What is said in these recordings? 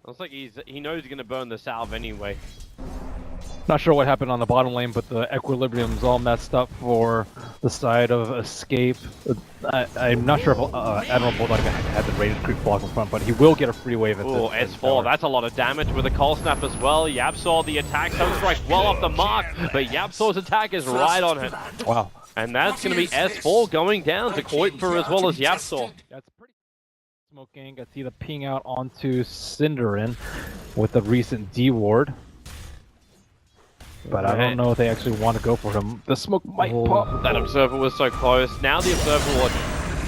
Looks like he knows he's gonna burn the salve anyway. Not sure what happened on the bottom lane, but the equilibrium's all messed up for the side of Escape. I'm not sure if Admiral Bulldog had the rated creep block in front, but he will get a free wave at Oh, S4, that's a lot of damage with a cold snap as well. YapzOr, the attack, Sun Strike well off the mark, but YapzOr's attack is right on it. Wow. And that's going to be S4 going down to Kuiper as well as YapzOr. That's pretty smoking. I see the ping out onto Cinderin with the recent D ward. But I don't know if they actually want to go for him. The smoke might pop. That Observer was so close. Now the Observer Ward.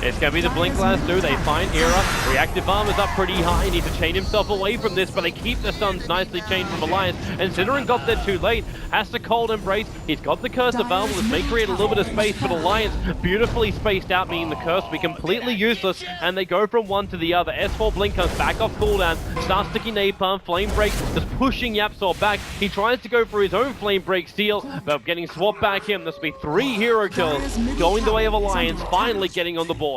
It's going to be the Blink last two. They find Era. Reactive armor's up pretty high. He needs to chain himself away from this, but they keep the stuns nicely chained from Alliance. And Cinderin got there too late. Has to cold embrace. He's got the Curse available. This may create a little bit of space, but Alliance beautifully spaced out, meaning the Curse will be completely useless. And they go from one to the other. S4 Blink comes back off cooldown. Starts sticking Napalm. Flame Break just pushing YapzOr back. He tries to go for his own Flame Break steal, but getting swapped back in. This will be 3 hero kills going the way of Alliance, finally getting on the board.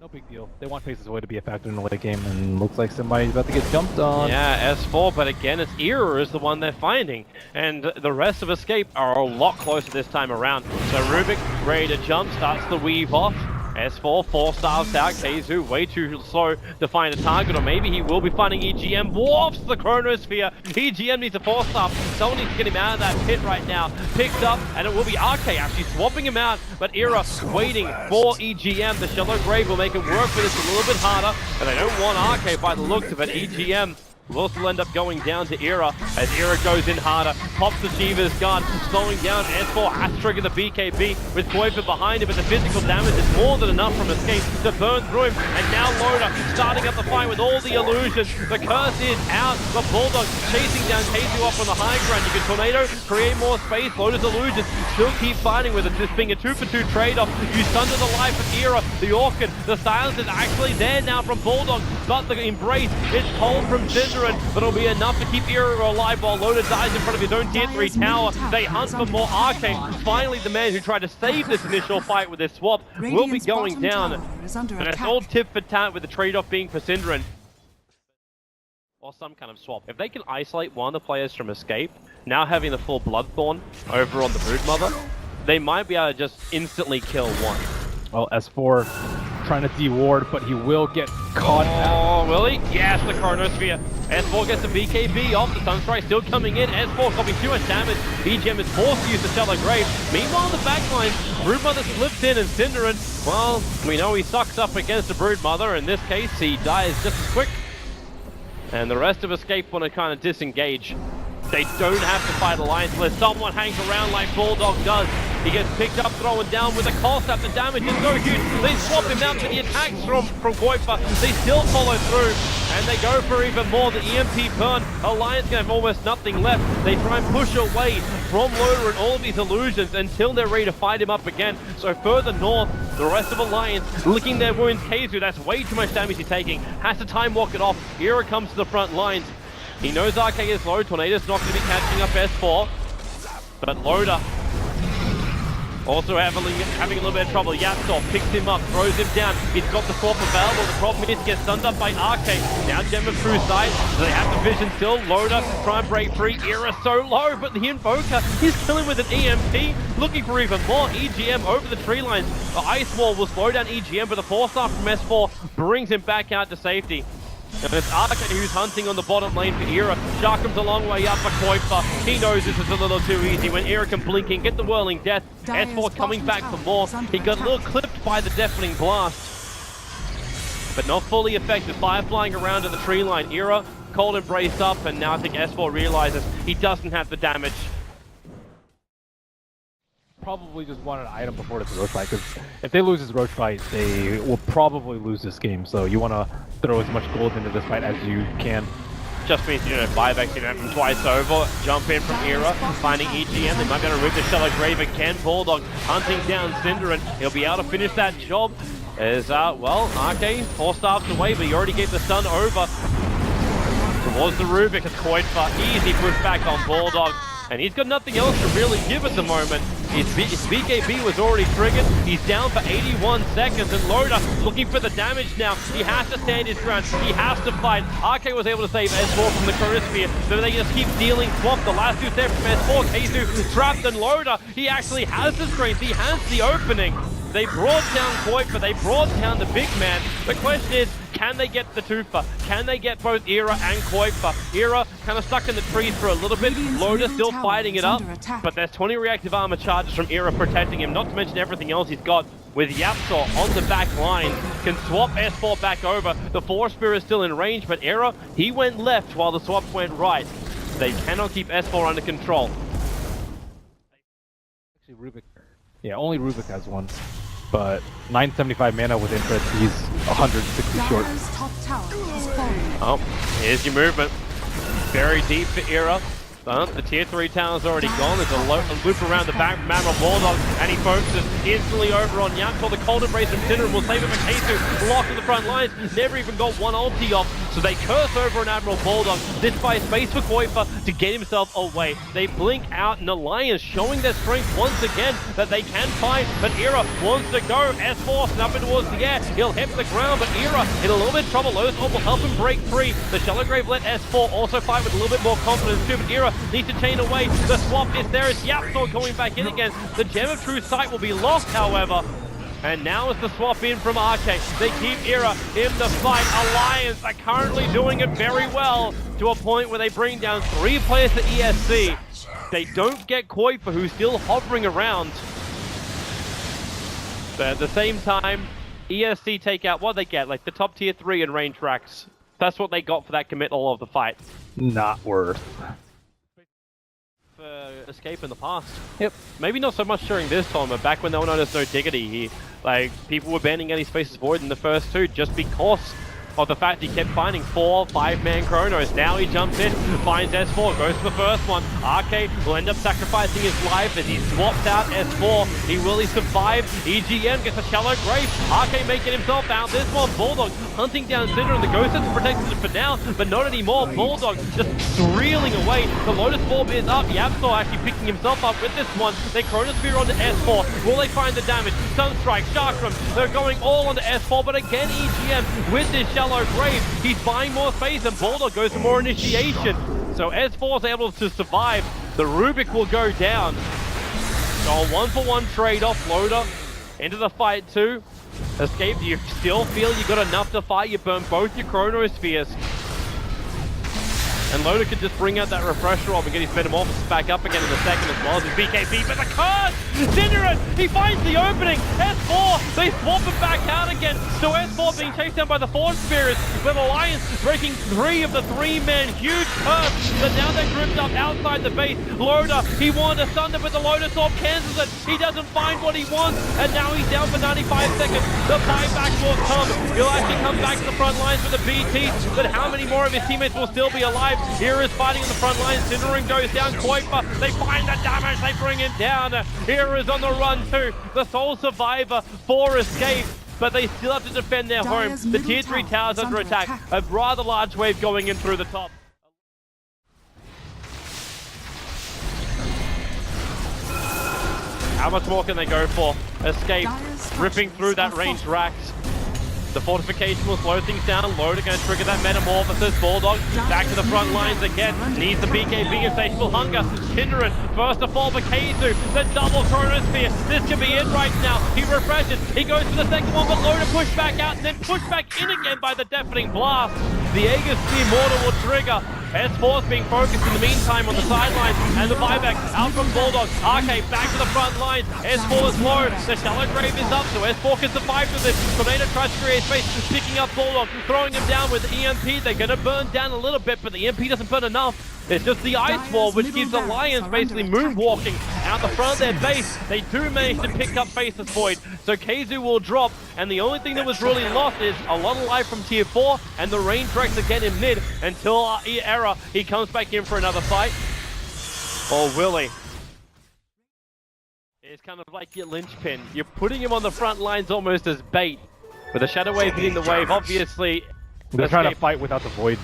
No big deal. They want Faces Away to be a factor in the late game, and looks like somebody's about to get jumped on. Yeah, S4, but again, it's Era is the one they're finding. And the rest of Escape are a lot closer this time around. So Rubik, ready to jump, starts the weave off. S4, 4-stars out. Keizu way too slow to find a target, or maybe he will be finding EGM. Warps the Chronosphere. EGM needs a 4-star. Someone needs to get him out of that pit right now. Picked up, and it will be RK actually swapping him out. But Era waiting for EGM. The Shallow Grave will make it work for this a little bit harder. And they don't want RK by the looks of it. EGM will still end up going down to Era as Era goes in harder, pops the Shiva's gun, slowing down. S4 has to trigger the BKB with Kuiper behind him, but the physical damage is more than enough from Escape to burn through him. And now Loda starting up the fight with all the illusions. The Curse is out, the Bulldog chasing down Keizu off on the high ground. You can Tornado, create more space. Loda's illusions still keep fighting with it, this being a 2-for-2 trade-off. You sunder the life of Era, the Orchid, the silence is actually there now from Bulldog, but the embrace is cold from Cinder. But it'll be enough to keep Era alive while Loda dies in front of his own tier 3 tower. They hunt for more Arcane. Finally, the man who tried to save this initial fight with his swap will be going down. And it's all tit for tat with the trade-off being for Cinderin. Or some kind of swap. If they can isolate one of the players from Escape, now having the full Bloodthorn over on the Broodmother, they might be able to just instantly kill one. Well, S4 trying to de-ward, but he will get caught out. Oh, will he? Yes, the Chronosphere. S4 gets the BKB off, the Sunstrike still coming in. S4 copying too much damage. EGM is forced to use the Shallow Grave. Meanwhile, the backline, Broodmother slips in and Cinderin, well, we know he sucks up against the Broodmother. In this case, he dies just as quick. And the rest of Escape want to kind of disengage. They don't have to fight Alliance unless someone hangs around like Bulldog does. He gets picked up, thrown down with a cold snap. The damage is so huge. They swap him out, but the attacks from Kuiper, they still follow through. And they go for even more. The EMP burn. Alliance gonna have almost nothing left. They try and push away from Loda and all of these illusions until they're ready to fight him up again. So further north, the rest of Alliance licking their wounds. Keizu, that's way too much damage he's taking. Has to time walk it off. Era comes to the front lines. He knows RK is low. Tornado's not going to be catching up S4. But Loda also having a little bit of trouble. YapzOr picks him up, throws him down. He's got the swap available. The problem is he gets stunned up by RK. Now Gem of True Sight. So they have the vision still. Loda try and break free. Era so low, but the Invoker, he's killing with an EMP. Looking for even more. EGM over the tree lines. The Ice Wall will slow down EGM, but the 4-star from S4 brings him back out to safety. And it's Arcane who's hunting on the bottom lane for Era. Shark comes a long way up for Kuiper. He knows this is a little too easy when Era can blink in, get the Whirling Death. S4 coming back for more. He got a little clipped by the Deafening Blast. But not fully effective. Fire flying around to the tree line. Era, cold embrace up, and now I think S4 realizes he doesn't have the damage. Probably just want an item before it's a roach fight, because if they lose this roach fight, they will probably lose this game. So you want to throw as much gold into this fight as you can. Just means, you know, buybacks can happen twice over. Jump in from Era, finding EGM. They might be able to rip the Shallow Grave again. Bulldog hunting down Cinderin. He'll be able to finish that job. As, well, RK 4 stars away, but he already gave the stun over towards the Rubik. It's Kuiper. Easy push back on Bulldog. And he's got nothing else to really give at the moment. His BKB was already triggered. He's down for 81 seconds, and Loda looking for the damage now. He has to stand his ground. He has to fight. RK was able to save S4 from the Chronosphere, so they just keep dealing swamp. The last two steps from S4, Keizu trapped, and Loda, he actually has the strength. He has the opening. They brought down Kuiper, they brought down the big man. The question is, can they get the twofer? Can they get both Era and Kuiper? Era kind of stuck in the trees for a little bit. Loda still fighting it up, but there's 20 reactive armor charges from Era protecting him, not to mention everything else he's got. With Yapsor on the back line, can swap S4 back over. The Force Spear is still in range, but Era, he went left while the swaps went right. They cannot keep S4 under control. Actually, Rubik. Yeah, only Rubik has one. But 975 mana with interest, he's 160 short. Oh, here's your movement. Very deep for Era. The tier 3 tower's already gone. There's a loop around the back from Admiral Bulldog, and he focuses instantly over on Yapsor. The cold embrace from Cinder will save him for Keizu. Locked in the front lines. Never even got one ulti off, so they curse over an Admiral Bulldog. This buys space for Kuiper to get himself away. They blink out an alliance, showing their strength once again that they can fight. But Era wants to go. S4 snapping towards the air. He'll hit the ground, but Era in a little bit of trouble. Lotus Orb will help him break free. The Shallow Grave let S4 also fight with a little bit more confidence too, but Era needs to chain away. The swap is there. It's Yapsor going back in again. The Gem of True Sight will be lost, however. And now is the swap in from RK. They keep Era in the fight. Alliance are currently doing it very well to a point where they bring down 3 players to ESC. They don't get Kuiper, who's still hovering around. But at the same time, ESC take out what they get, like the top tier 3 in range racks. That's what they got for that committal of the fight. Not worth. Escape in the past. Yep. Maybe not so much during this time, but back when they were known as No Diggity, like people were banning any spaces void in the first 2 just because of the fact he kept finding 4, 5-man Chronos. Now he jumps in, finds S4, goes for the first one. RK will end up sacrificing his life as he swaps out S4. He really survived. EGM gets a Shallow Grave. RK making himself out. This one, Bulldog hunting down Cinder, and the Ghost is protected for now, but not anymore. Bulldog just reeling away. The Lotus Orb is up. Yapsor actually picking himself up with this one. They Chronosphere onto S4. Will they find the damage? Sunstrike, Chakram, they're going all onto S4, but again EGM with this Shallow Grave. He's buying more space, and Bulldog goes for more initiation. So S4 is able to survive. The Rubik will go down. So a 1-for-1 trade-off. Loda into the fight too. Escape, do you still feel you got enough to fight? You burn both your Chronospheres. And Loda could just bring out that refresher orb and get his Metamorphosis back up again in a second, as well as his BKB. But the card! Cinderin! He finds the opening! S4! They swap it back out again! So S4 being chased down by the Force Spirits, with Alliance breaking 3 of the 3-men. Huge curse! But now they're grouped up outside the base. Loda, he wanted to Thunder, but the Lotus Orb cancels it. He doesn't find what he wants, and now he's down for 95 seconds. The buyback will come. He'll actually come back to the front lines with the BT, but how many more of his teammates will still be alive? Here is fighting in the front line. Cinderin goes down. Kuiper, they find the damage. They bring him down. Here is on the run too. The sole survivor for Escape, but they still have to defend their home. The tier 3 towers under attack. A rather large wave going in through the top. How much more can they go for? Escape, ripping through that ranged racks. The fortification will slow things down. Loda going to trigger that Metamorphosis. Bulldog back to the front lines again. Needs the BKB, Insatiable Hunger. Cinderin first to fall for Keizu. The double Chronosphere. This could be it right now. He refreshes. He goes for the second one, but Loda pushed back out and then pushed back in again by the Deafening Blast. The Aegis Immortal will trigger. S4's being focused in the meantime on the sidelines, and the buyback out from Bulldog. RK back to the front line. S4 is low. The Shallow Grave is up, so S4 can survive with this. Tornado tries to create space, picking up Bulldog, throwing him down with the EMP. They're going to burn down a little bit, but the EMP doesn't burn enough. It's just the Ice Wall, which gives Alliance basically moonwalking out the front of their base. They do manage to pick up Faceless Void, so Keizu will drop, and the only thing that was really lost is a lot of life from tier 4, and the range wrecks again in mid until Era, he comes back in for another fight. Or will he? It's kind of like your linchpin. You're putting him on the front lines almost as bait. With a Shadow Wave hitting the wave, obviously... They're trying to fight without the Void.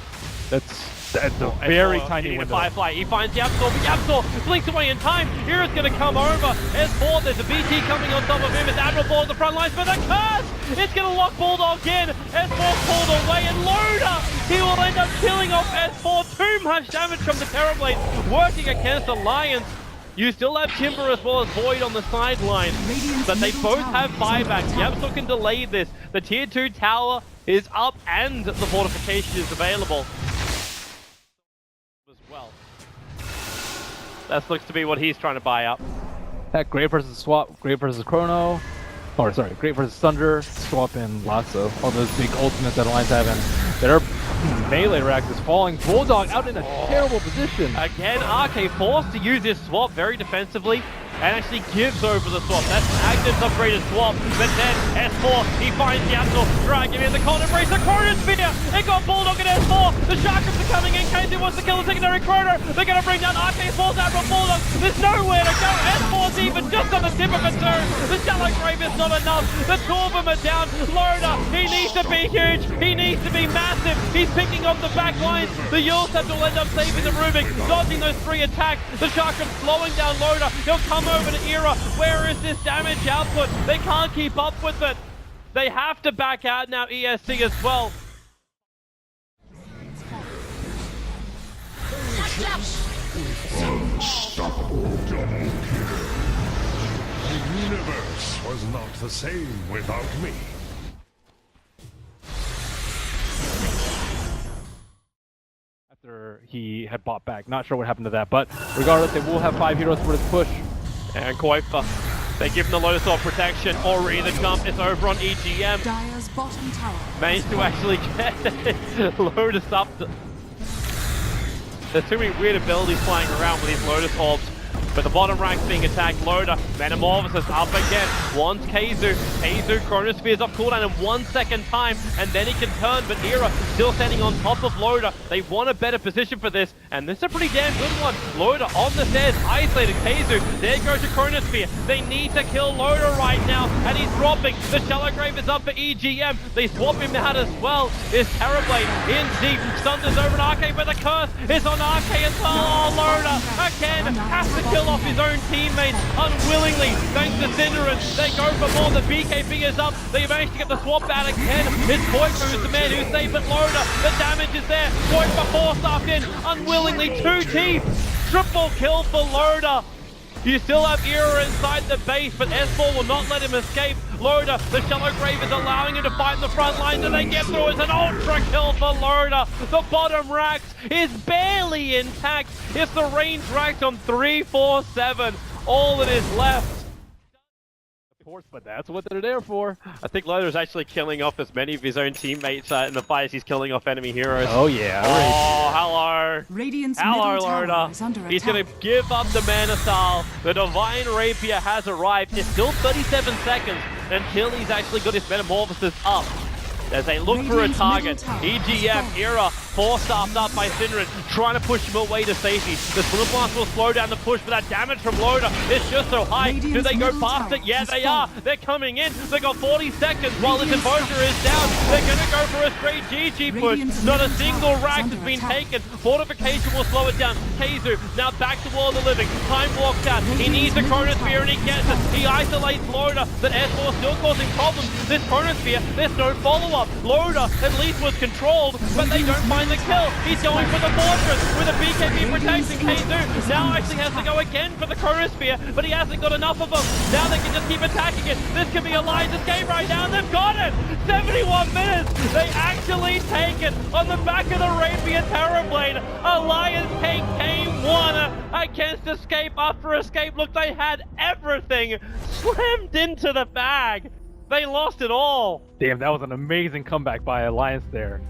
That's a very tiny window. Firefly. He finds the Absol, but the Absol blinks away in time. Hira's going to come over. S4, there's a BT coming on top of him. It's Admiral on the front lines, but the curse! It's going to lock Bulldog in. S4 pulled away, and Loda, he will end up killing off S4. Too much damage from the Terrorblade working against Alliance. You still have Timber as well as Void on the sideline, but they both have buybacks. The Absol can delay this. The tier 2 tower is up and the fortification is available as well. That looks to be what he's trying to buy up. Heck, Great versus Swap, Great versus Chrono. Or sorry, Great versus Thunder, Swap and Lasso. All those big ultimates that Alliance have, and their melee rack is falling. Bulldog out in a terrible position. Again, RK forced to use his swap very defensively and actually gives over the swap. That's Agnes upgraded swap, but then S4, he finds the Absol, dragging in the corner, brace the Chronosphere. It got Bulldog and S4. The Sharkers are coming in. KZ wants to kill the secondary Chrono. They're going to bring down RK Force Admiral Bulldog. There's nowhere to go. S4's even just on the tip of a turn. The Shallow Grave is not enough. The two of them are down. Loda, he needs to be huge. He needs to be massive. He's picking up the back lines. The Yulsat will end up saving the Rubik, dodging those 3 attacks. The Sharkers slowing down Loda. He'll come over to Era. Where is this damage output? They can't keep up with it. They have to back out now, ESC as well. Unstoppable double kill. The universe was not the same without me. After he had bought back. Not sure what happened to that, but regardless, they will have 5 heroes for this push. And Koifa, they give him the Lotus Orb protection. Already the jump is over on EGM. Dire's bottom tower. Managed to actually get Lotus up. There's too many weird abilities flying around with these Lotus Orbs. But the bottom rank's being attacked. Loda, Metamorphosis up again. Wants Keizu. Keizu, Chronosphere's up cooldown in 1 second time. And then he can turn, but Era still standing on top of Loda. They want a better position for this. And this is a pretty damn good one. Loda on the stairs, isolated Keizu. There goes the Chronosphere. They need to kill Loda right now. And he's dropping. The Shallow Grave is up for EGM. They swap him out as well. Is Terrorblade in deep. Stuns over an RK, but the curse is on RK as well. Oh, Loda again has to kill off his own teammates unwillingly thanks to Cinderin. They go for more. The BKB is up. They managed to get the swap out again. It's Voico who's the man who's safe at Loda. The damage is there. Voico forced in unwillingly. 2 teeth. Triple kill for Loda. You still have Era inside the base, but S4 will not let him escape. Loda, the Shallow Grave is allowing him to fight in the front lines, and they get through. It's an ultra kill for Loda. The bottom racks is barely intact. It's the range racks on 3, 4, 7. All that is left. But that's what they're there for. I think Loda is actually killing off as many of his own teammates in the fight as he's killing off enemy heroes. Oh yeah. Oh, hello. Radiant's Hello, middle tower Loda. is under He's attack. going to give up the Mana Style. The Divine Rapier has arrived. It's still 37 seconds until he's actually got his Metamorphosis up. As they look for a target, EGM, Era, force-staffed up by Cinderin, trying to push him away to safety. The Swim Blast will slow down the push, but that damage from Loda is just so high. Do they go past it? Yeah, they are. They're coming in. They got 40 seconds while this Invoker is down. They're going to go for a straight GG push. Not a single rack has been taken. Fortification will slow it down. Keizu now back to World of the Living. Time walks out. He needs the Chronosphere and he gets it. He isolates Loda, but S4 still causing problems. This Chronosphere, there's no follow-up. Loda at least was controlled, but they don't find the kill. He's going for the Fortress with a BKB protection. Keizu now actually has to go again for the Chronosphere, but he hasn't got enough of them. Now they can just keep attacking it. This could be Alliance's game right now, and they've got it! 71 minutes! They actually take it on the back of the Rapier Terrorblade. Alliance take game 1 against Escape after Escape. Look, they had everything slammed into the bag. They lost it all. Damn, that was an amazing comeback by Alliance there.